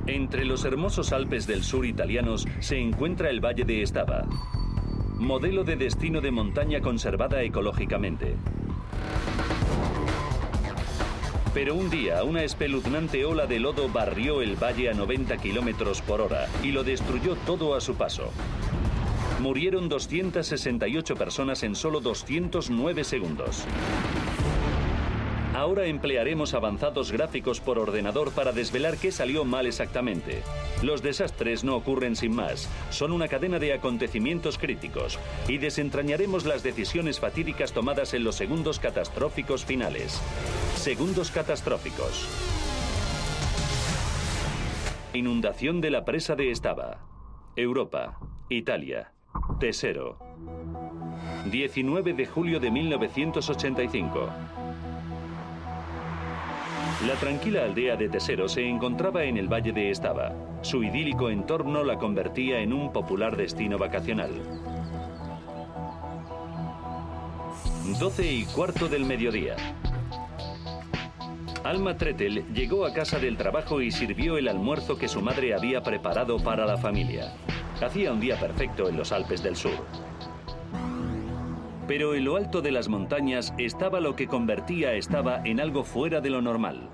Entre los hermosos Alpes del sur italianos se encuentra el Valle de Estava, modelo de destino de montaña conservada ecológicamente. Pero un día, una espeluznante ola de lodo barrió el valle a 90 kilómetros por hora y lo destruyó todo a su paso. Murieron 268 personas en solo 209 segundos. Ahora emplearemos avanzados gráficos por ordenador para desvelar qué salió mal exactamente. Los desastres no ocurren sin más, son una cadena de acontecimientos críticos y desentrañaremos las decisiones fatídicas tomadas en los segundos catastróficos finales. Segundos catastróficos. Inundación de la presa de Estava. Europa, Italia. Tesero. 19 de julio de 1985. La tranquila aldea de Tesero se encontraba en el Valle de Estava. Su idílico entorno la convertía en un popular destino vacacional. 12:15 del mediodía. Alma Tretel llegó a casa del trabajo y sirvió el almuerzo que su madre había preparado para la familia. Hacía un día perfecto en los Alpes del Sur. Pero en lo alto de las montañas estaba lo que convertía a Estava en algo fuera de lo normal.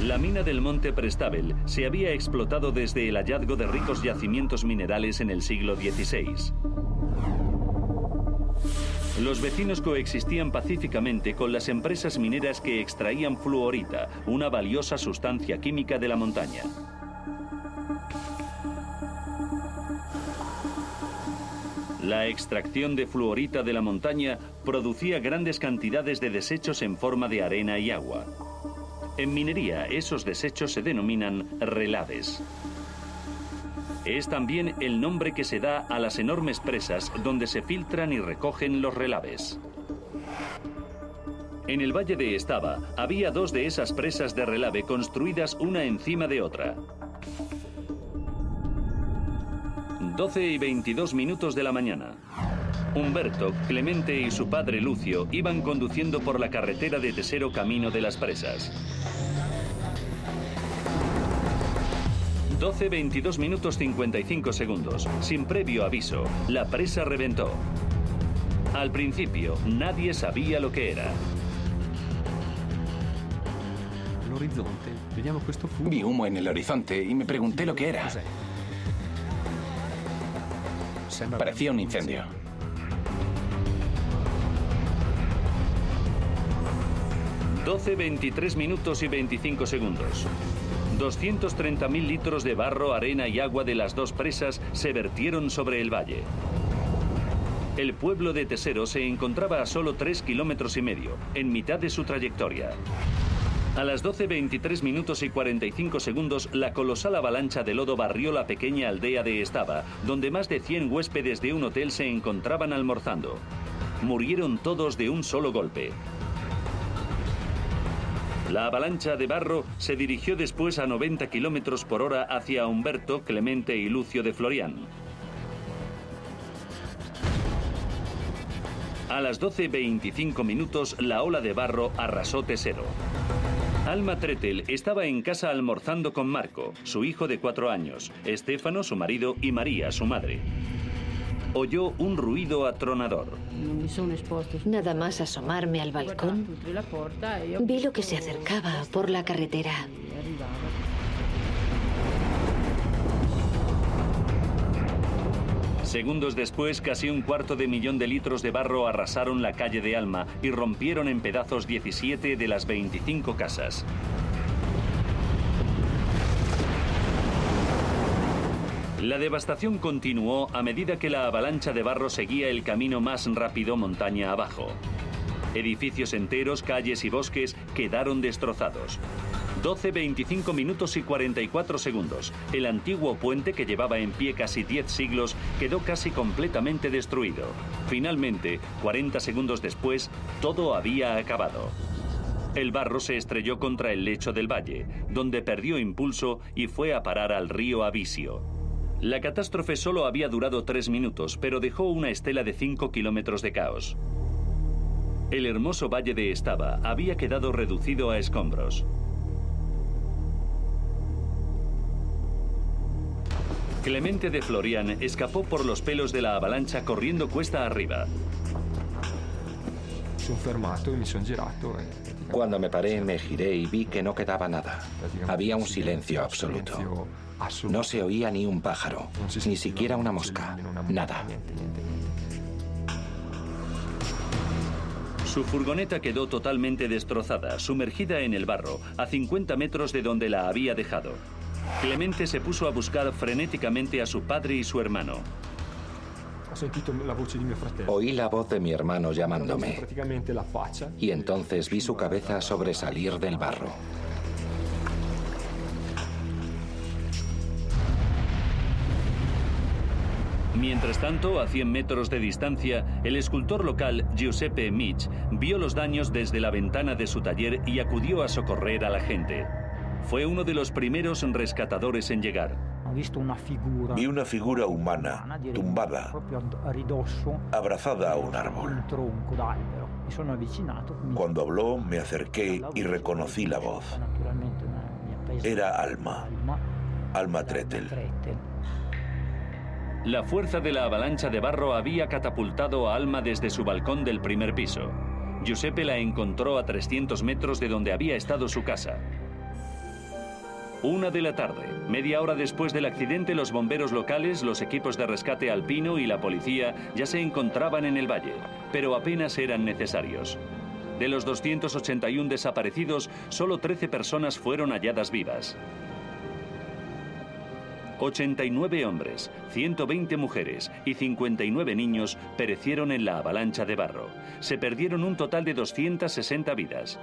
La mina del monte Prestabel se había explotado desde el hallazgo de ricos yacimientos minerales en el siglo XVI. Los vecinos coexistían pacíficamente con las empresas mineras que extraían fluorita, una valiosa sustancia química de la montaña. La extracción de fluorita de la montaña producía grandes cantidades de desechos en forma de arena y agua. En minería, esos desechos se denominan relaves. Es también el nombre que se da a las enormes presas donde se filtran y recogen los relaves. En el Valle de Estava había dos de esas presas de relave construidas una encima de otra. 12:22 de la mañana. Humberto, Clemente y su padre Lucio iban conduciendo por la carretera de Tesero camino de las presas. 12:22:55. Sin previo aviso, la presa reventó. Al principio, nadie sabía lo que era. Vi humo en el horizonte y me pregunté lo que era. Parecía un incendio. (12:23:25). 230.000 litros de barro, arena y agua de las dos presas se vertieron sobre el valle. El pueblo de Tesero se encontraba a solo 3,5 kilómetros, en mitad de su trayectoria. A las 12:23:45, la colosal avalancha de lodo barrió la pequeña aldea de Estava, donde más de 100 huéspedes de un hotel se encontraban almorzando. Murieron todos de un solo golpe. La avalancha de barro se dirigió después a 90 kilómetros por hora hacia Humberto, Clemente y Lucio de Florian. A las 12:25, la ola de barro arrasó Tesero. Alma Tretel estaba en casa almorzando con Marco, su hijo de 4 años, Stefano, su marido, y María, su madre. Oyó un ruido atronador. Nada más asomarme al balcón, vi lo que se acercaba por la carretera. Segundos después, casi 250.000 de litros de barro arrasaron la calle de Alma y rompieron en pedazos 17 de las 25 casas. La devastación continuó a medida que la avalancha de barro seguía el camino más rápido montaña abajo. Edificios enteros, calles y bosques quedaron destrozados. 12:25:44. El antiguo puente, que llevaba en pie casi 10 siglos, quedó casi completamente destruido. Finalmente, 40 segundos después, todo había acabado. El barro se estrelló contra el lecho del valle, donde perdió impulso y fue a parar al río Avisio. La catástrofe solo había durado 3 minutos, pero dejó una estela de 5 kilómetros de caos. El hermoso valle de Estava había quedado reducido a escombros. Clemente de Florian escapó por los pelos de la avalancha corriendo cuesta arriba. Cuando me paré, me giré y vi que no quedaba nada. Había un silencio absoluto. No se oía ni un pájaro, ni siquiera una mosca. Nada. Su furgoneta quedó totalmente destrozada, sumergida en el barro, a 50 metros de donde la había dejado. Clemente se puso a buscar frenéticamente a su padre y su hermano. Oí la voz de mi hermano llamándome. Y entonces vi su cabeza sobresalir del barro. Mientras tanto, a 100 metros de distancia, el escultor local Giuseppe Mich vio los daños desde la ventana de su taller y acudió a socorrer a la gente. Fue uno de los primeros rescatadores en llegar. Vi una figura humana, tumbada, abrazada a un árbol. Cuando habló, me acerqué y reconocí la voz. Era Alma Tretel. La fuerza de la avalancha de barro había catapultado a Alma desde su balcón del primer piso. Giuseppe la encontró a 300 metros de donde había estado su casa. 1 de la tarde, media hora después del accidente, los bomberos locales, los equipos de rescate alpino y la policía ya se encontraban en el valle, pero apenas eran necesarios. De los 281 desaparecidos, solo 13 personas fueron halladas vivas. 89 hombres, 120 mujeres y 59 niños perecieron en la avalancha de barro. Se perdieron un total de 260 vidas.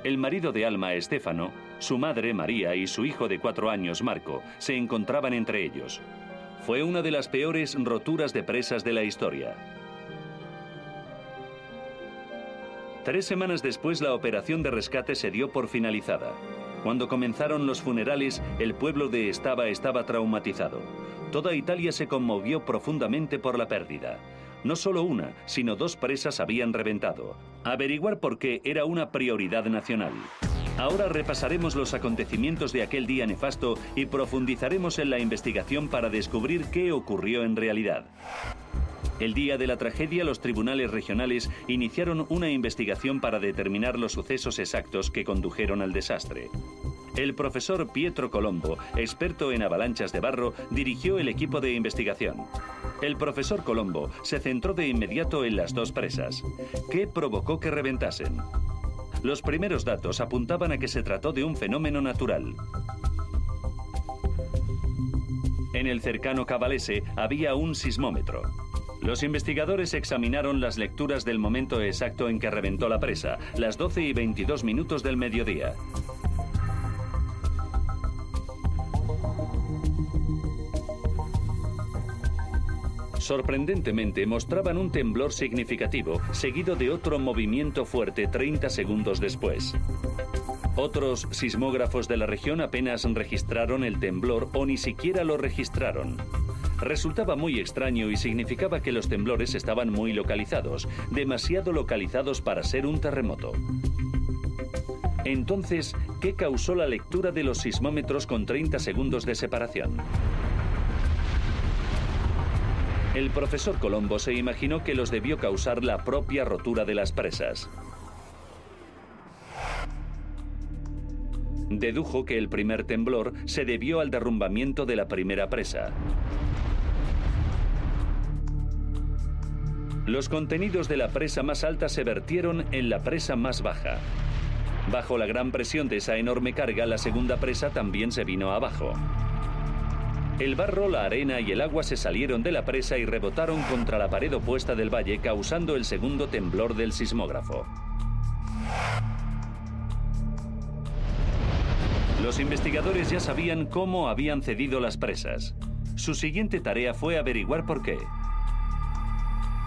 El marido de Alma, Stefano, su madre, María, y su hijo de 4 años, Marco, se encontraban entre ellos. Fue una de las peores roturas de presas de la historia. 3 semanas después, la operación de rescate se dio por finalizada. Cuando comenzaron los funerales, el pueblo de Stava estaba traumatizado. Toda Italia se conmovió profundamente por la pérdida. No solo una, sino 2 presas habían reventado. Averiguar por qué era una prioridad nacional. Ahora repasaremos los acontecimientos de aquel día nefasto y profundizaremos en la investigación para descubrir qué ocurrió en realidad. El día de la tragedia, los tribunales regionales iniciaron una investigación para determinar los sucesos exactos que condujeron al desastre. El profesor Pietro Colombo, experto en avalanchas de barro, dirigió el equipo de investigación. El profesor Colombo se centró de inmediato en las 2 presas. ¿Qué provocó que reventasen? Los primeros datos apuntaban a que se trató de un fenómeno natural. En el cercano Cavalese había un sismómetro. Los investigadores examinaron las lecturas del momento exacto en que reventó la presa, las 12:22 del mediodía. Sorprendentemente, mostraban un temblor significativo, seguido de otro movimiento fuerte 30 segundos después. Otros sismógrafos de la región apenas registraron el temblor o ni siquiera lo registraron. Resultaba muy extraño y significaba que los temblores estaban muy localizados, demasiado localizados para ser un terremoto. Entonces, ¿qué causó la lectura de los sismómetros con 30 segundos de separación? El profesor Colombo se imaginó que los debió causar la propia rotura de las presas. Dedujo que el primer temblor se debió al derrumbamiento de la primera presa. Los contenidos de la presa más alta se vertieron en la presa más baja. Bajo la gran presión de esa enorme carga, la segunda presa también se vino abajo. El barro, la arena y el agua se salieron de la presa y rebotaron contra la pared opuesta del valle, causando el segundo temblor del sismógrafo. Los investigadores ya sabían cómo habían cedido las presas. Su siguiente tarea fue averiguar por qué.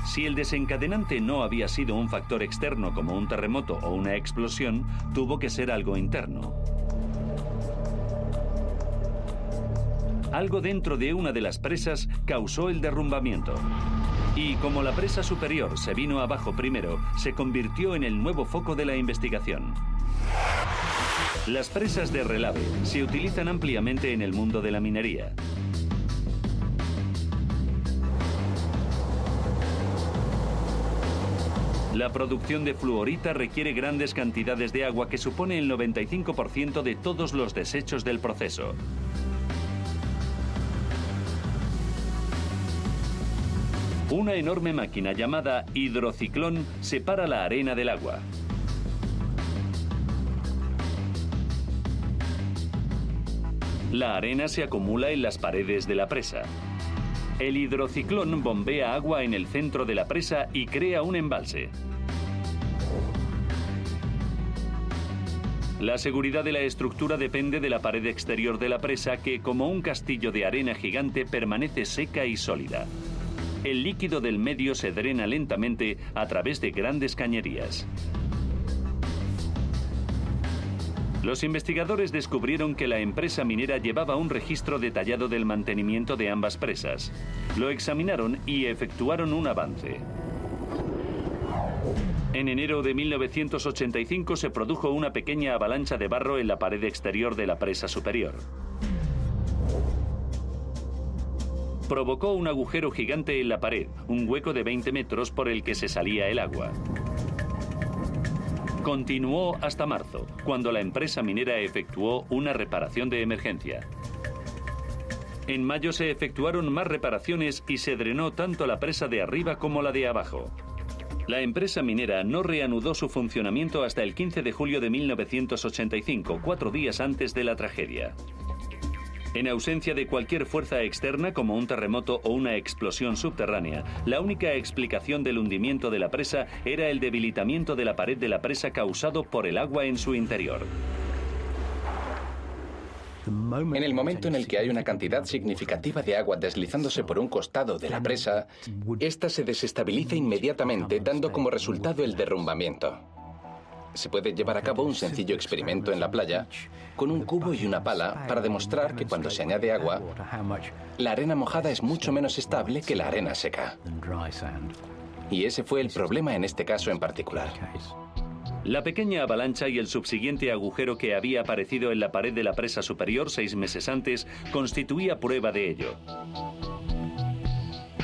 Si el desencadenante no había sido un factor externo como un terremoto o una explosión, tuvo que ser algo interno. Algo dentro de una de las presas causó el derrumbamiento. Y como la presa superior se vino abajo primero, se convirtió en el nuevo foco de la investigación. Las presas de relave se utilizan ampliamente en el mundo de la minería. La producción de fluorita requiere grandes cantidades de agua que supone el 95% de todos los desechos del proceso. Una enorme máquina llamada hidrociclón separa la arena del agua. La arena se acumula en las paredes de la presa. El hidrociclón bombea agua en el centro de la presa y crea un embalse. La seguridad de la estructura depende de la pared exterior de la presa que, como un castillo de arena gigante, permanece seca y sólida. El líquido del medio se drena lentamente a través de grandes cañerías. Los investigadores descubrieron que la empresa minera llevaba un registro detallado del mantenimiento de ambas presas. Lo examinaron y efectuaron un avance. En enero de 1985 se produjo una pequeña avalancha de barro en la pared exterior de la presa superior. Provocó un agujero gigante en la pared, un hueco de 20 metros por el que se salía el agua. Continuó hasta marzo, cuando la empresa minera efectuó una reparación de emergencia. En mayo se efectuaron más reparaciones y se drenó tanto la presa de arriba como la de abajo. La empresa minera no reanudó su funcionamiento hasta el 15 de julio de 1985, 4 días antes de la tragedia. En ausencia de cualquier fuerza externa como un terremoto o una explosión subterránea, la única explicación del hundimiento de la presa era el debilitamiento de la pared de la presa causado por el agua en su interior. En el momento en el que hay una cantidad significativa de agua deslizándose por un costado de la presa, esta se desestabiliza inmediatamente, dando como resultado el derrumbamiento. Se puede llevar a cabo un sencillo experimento en la playa con un cubo y una pala para demostrar que cuando se añade agua, la arena mojada es mucho menos estable que la arena seca. Y ese fue el problema en este caso en particular. La pequeña avalancha y el subsiguiente agujero que había aparecido en la pared de la presa superior 6 meses antes constituía prueba de ello.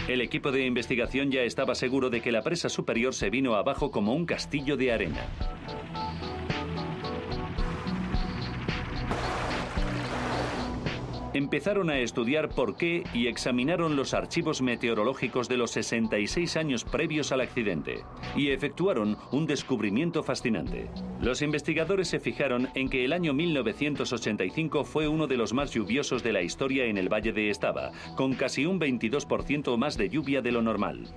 El equipo de investigación ya estaba seguro de que la presa superior se vino abajo como un castillo de arena. Empezaron a estudiar por qué y examinaron los archivos meteorológicos de los 66 años previos al accidente y efectuaron un descubrimiento fascinante. Los investigadores se fijaron en que el año 1985 fue uno de los más lluviosos de la historia en el Valle de Estava, con casi un 22% más de lluvia de lo normal.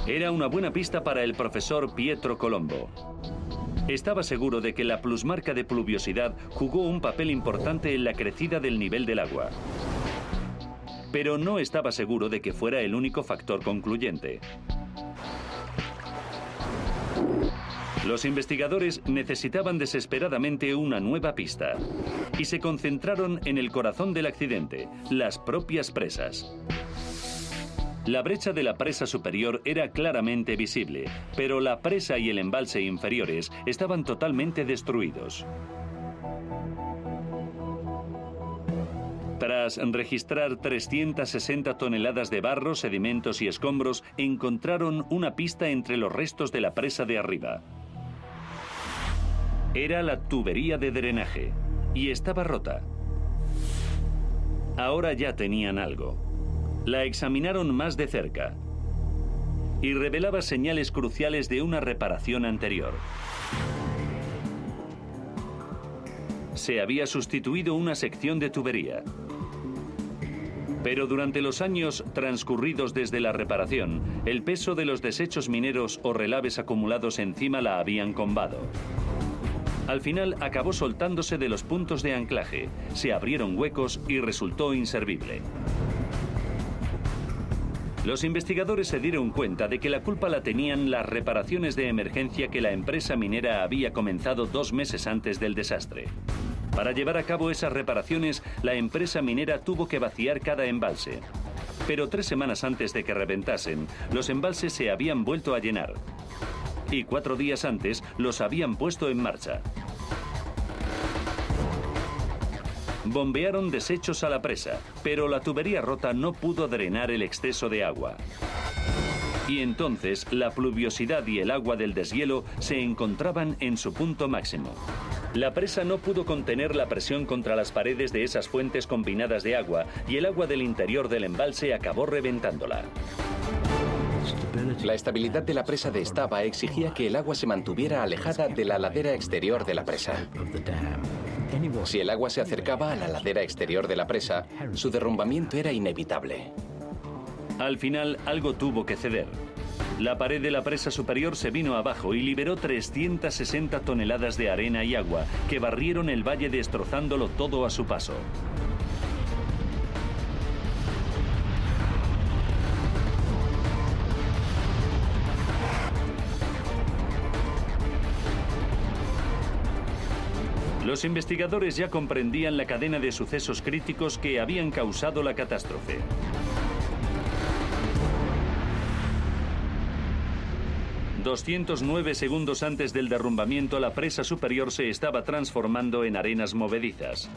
Era una buena pista para el profesor Pietro Colombo. Estaba seguro de que la plusmarca de pluviosidad jugó un papel importante en la crecida del nivel del agua. Pero no estaba seguro de que fuera el único factor concluyente. Los investigadores necesitaban desesperadamente una nueva pista y se concentraron en el corazón del accidente, las propias presas. La brecha de la presa superior era claramente visible, pero la presa y el embalse inferiores estaban totalmente destruidos. Tras registrar 360 toneladas de barro, sedimentos y escombros, encontraron una pista entre los restos de la presa de arriba. Era la tubería de drenaje y estaba rota. Ahora ya tenían algo. La examinaron más de cerca y revelaba señales cruciales de una reparación anterior. Se había sustituido una sección de tubería. Pero durante los años transcurridos desde la reparación, el peso de los desechos mineros o relaves acumulados encima la habían combado. Al final acabó soltándose de los puntos de anclaje, se abrieron huecos y resultó inservible. Los investigadores se dieron cuenta de que la culpa la tenían las reparaciones de emergencia que la empresa minera había comenzado 2 meses antes del desastre. Para llevar a cabo esas reparaciones, la empresa minera tuvo que vaciar cada embalse. Pero 3 semanas antes de que reventasen, los embalses se habían vuelto a llenar. Y 4 días antes los habían puesto en marcha. Bombearon desechos a la presa, pero la tubería rota no pudo drenar el exceso de agua. Y entonces la pluviosidad y el agua del deshielo se encontraban en su punto máximo. La presa no pudo contener la presión contra las paredes de esas fuentes combinadas de agua y el agua del interior del embalse acabó reventándola. La estabilidad de la presa de Estava exigía que el agua se mantuviera alejada de la ladera exterior de la presa. Si el agua se acercaba a la ladera exterior de la presa, su derrumbamiento era inevitable. Al final, algo tuvo que ceder. La pared de la presa superior se vino abajo y liberó 360 toneladas de arena y agua que barrieron el valle destrozándolo todo a su paso. Los investigadores ya comprendían la cadena de sucesos críticos que habían causado la catástrofe. ...209 segundos antes del derrumbamiento, la presa superior se estaba transformando en arenas movedizas.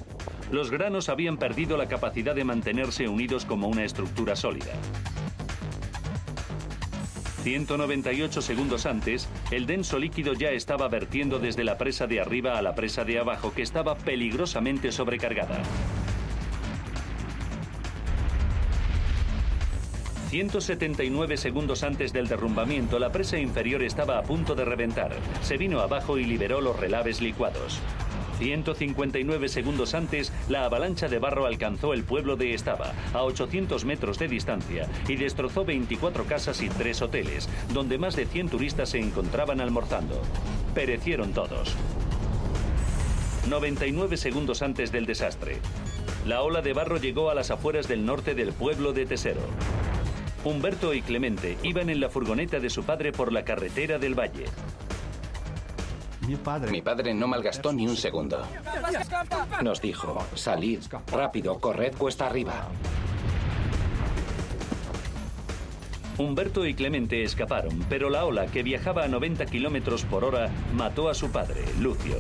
Los granos habían perdido la capacidad de mantenerse unidos como una estructura sólida. 198 segundos antes, el denso líquido ya estaba vertiendo desde la presa de arriba a la presa de abajo, que estaba peligrosamente sobrecargada. 179 segundos antes del derrumbamiento, la presa inferior estaba a punto de reventar. Se vino abajo y liberó los relaves licuados. 159 segundos antes, la avalancha de barro alcanzó el pueblo de Estava, a 800 metros de distancia, y destrozó 24 casas y 3 hoteles, donde más de 100 turistas se encontraban almorzando. Perecieron todos. 99 segundos antes del desastre, la ola de barro llegó a las afueras del norte del pueblo de Tesero. Humberto y Clemente iban en la furgoneta de su padre por la carretera del valle. Mi padre no malgastó ni un segundo. Nos dijo, salid, rápido, corred cuesta arriba. Humberto y Clemente escaparon, pero la ola, que viajaba a 90 kilómetros por hora, mató a su padre, Lucio.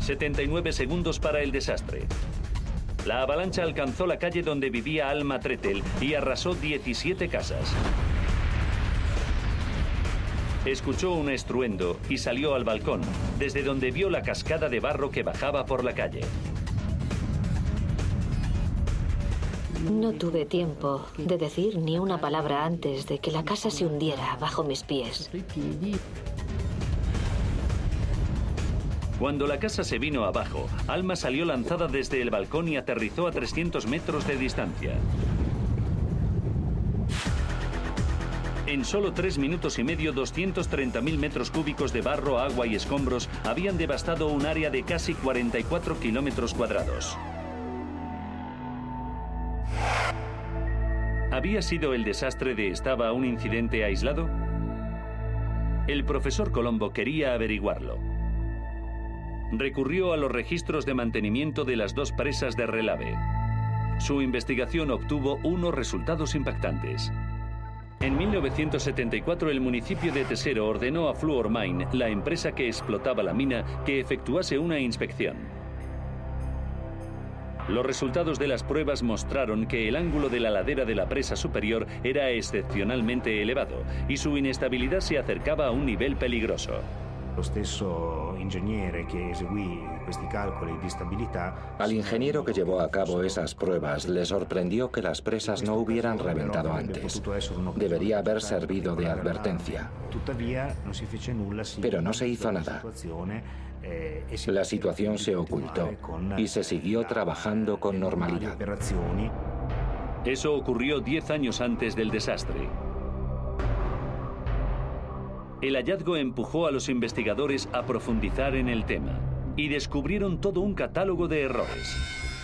79 segundos para el desastre. La avalancha alcanzó la calle donde vivía Alma Tretel y arrasó 17 casas. Escuchó un estruendo y salió al balcón, desde donde vio la cascada de barro que bajaba por la calle. No tuve tiempo de decir ni una palabra antes de que la casa se hundiera bajo mis pies. Cuando la casa se vino abajo, Alma salió lanzada desde el balcón y aterrizó a 300 metros de distancia. En solo 3 minutos y medio, 230.000 metros cúbicos de barro, agua y escombros habían devastado un área de casi 44 kilómetros cuadrados. ¿Había sido el desastre de Estava un incidente aislado? El profesor Colombo quería averiguarlo. Recurrió a los registros de mantenimiento de las 2 presas de Relave. Su investigación obtuvo unos resultados impactantes. En 1974, el municipio de Tesero ordenó a Fluor Mine, la empresa que explotaba la mina, que efectuase una inspección. Los resultados de las pruebas mostraron que el ángulo de la ladera de la presa superior era excepcionalmente elevado y su inestabilidad se acercaba a un nivel peligroso. Al ingeniero que llevó a cabo esas pruebas le sorprendió que las presas no hubieran reventado antes. Debería haber servido de advertencia. Pero no se hizo nada. La situación se ocultó y se siguió trabajando con normalidad. Eso ocurrió 10 años antes del desastre. El hallazgo empujó a los investigadores a profundizar en el tema y descubrieron todo un catálogo de errores.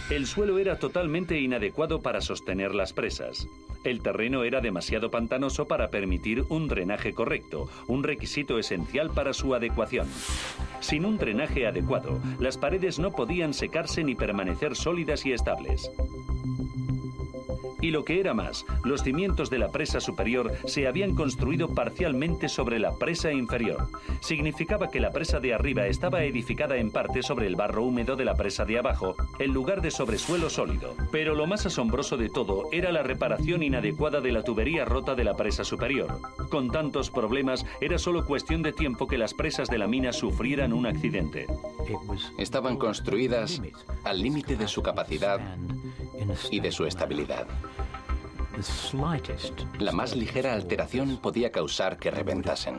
El suelo era totalmente inadecuado para sostener las presas. El terreno era demasiado pantanoso para permitir un drenaje correcto, un requisito esencial para su adecuación. Sin un drenaje adecuado, las paredes no podían secarse ni permanecer sólidas y estables. Y lo que era más, los cimientos de la presa superior se habían construido parcialmente sobre la presa inferior. Significaba que la presa de arriba estaba edificada en parte sobre el barro húmedo de la presa de abajo, en lugar de sobre suelo sólido. Pero lo más asombroso de todo era la reparación inadecuada de la tubería rota de la presa superior. Con tantos problemas, era solo cuestión de tiempo que las presas de la mina sufrieran un accidente. Estaban construidas al límite de su capacidad y de su estabilidad. La más ligera alteración podía causar que reventasen.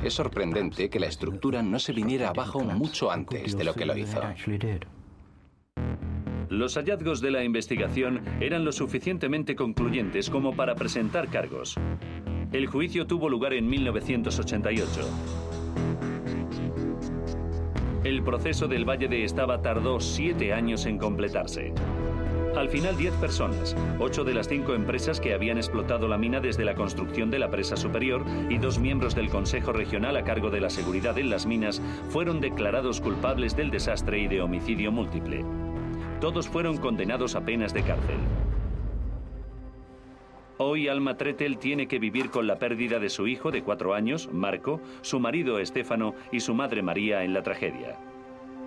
Es sorprendente que la estructura no se viniera abajo mucho antes de lo que lo hizo. Los hallazgos de la investigación eran lo suficientemente concluyentes como para presentar cargos. El juicio tuvo lugar en 1988. El proceso del Valle de Estaba tardó 7 años en completarse. Al final, 10 personas, 8 de las 5 empresas que habían explotado la mina desde la construcción de la presa superior y 2 miembros del Consejo Regional a cargo de la seguridad en las minas, fueron declarados culpables del desastre y de homicidio múltiple. Todos fueron condenados a penas de cárcel. Hoy Alma Trettel tiene que vivir con la pérdida de su hijo de 4 años, Marco, su marido Stefano y su madre María en la tragedia.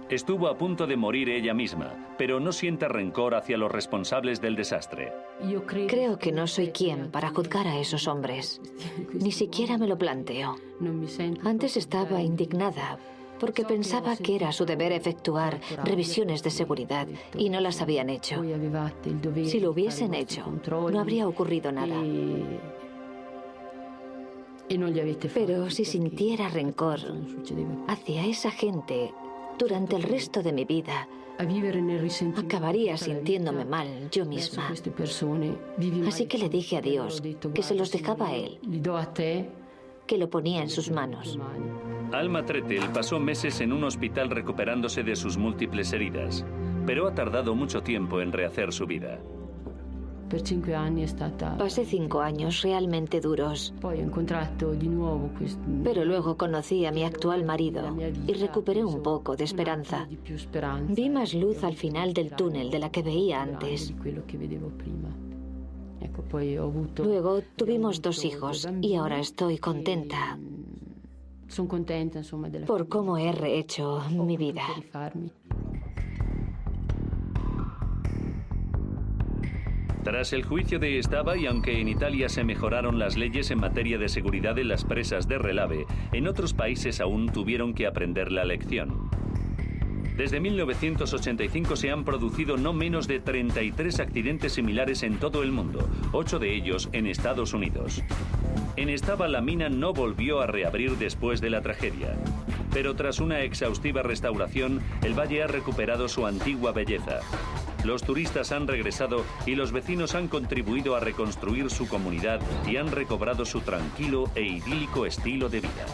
Estuvo a punto de morir ella misma, pero no siente rencor hacia los responsables del desastre. Creo que no soy quien para juzgar a esos hombres. Ni siquiera me lo planteo. Antes estaba indignada porque pensaba que era su deber efectuar revisiones de seguridad y no las habían hecho. Si lo hubiesen hecho, no habría ocurrido nada. Pero si sintiera rencor hacia esa gente durante el resto de mi vida, acabaría sintiéndome mal yo misma. Así que le dije a Dios que se los dejaba a Él, que lo ponía en sus manos. Alma Trettel pasó meses en un hospital recuperándose de sus múltiples heridas, pero ha tardado mucho tiempo en rehacer su vida. Pasé 5 años realmente duros, pero luego conocí a mi actual marido y recuperé un poco de esperanza. Vi más luz al final del túnel de la que veía antes. Luego tuvimos 2 hijos y ahora estoy contenta por cómo he rehecho mi vida. Tras el juicio de Estaba, y aunque en Italia se mejoraron las leyes en materia de seguridad en las presas de relave, en otros países aún tuvieron que aprender la lección. Desde 1985 se han producido no menos de 33 accidentes similares en todo el mundo, 8 de ellos en Estados Unidos. En Estaba la mina no volvió a reabrir después de la tragedia, pero tras una exhaustiva restauración, el valle ha recuperado su antigua belleza. Los turistas han regresado y los vecinos han contribuido a reconstruir su comunidad y han recobrado su tranquilo e idílico estilo de vida.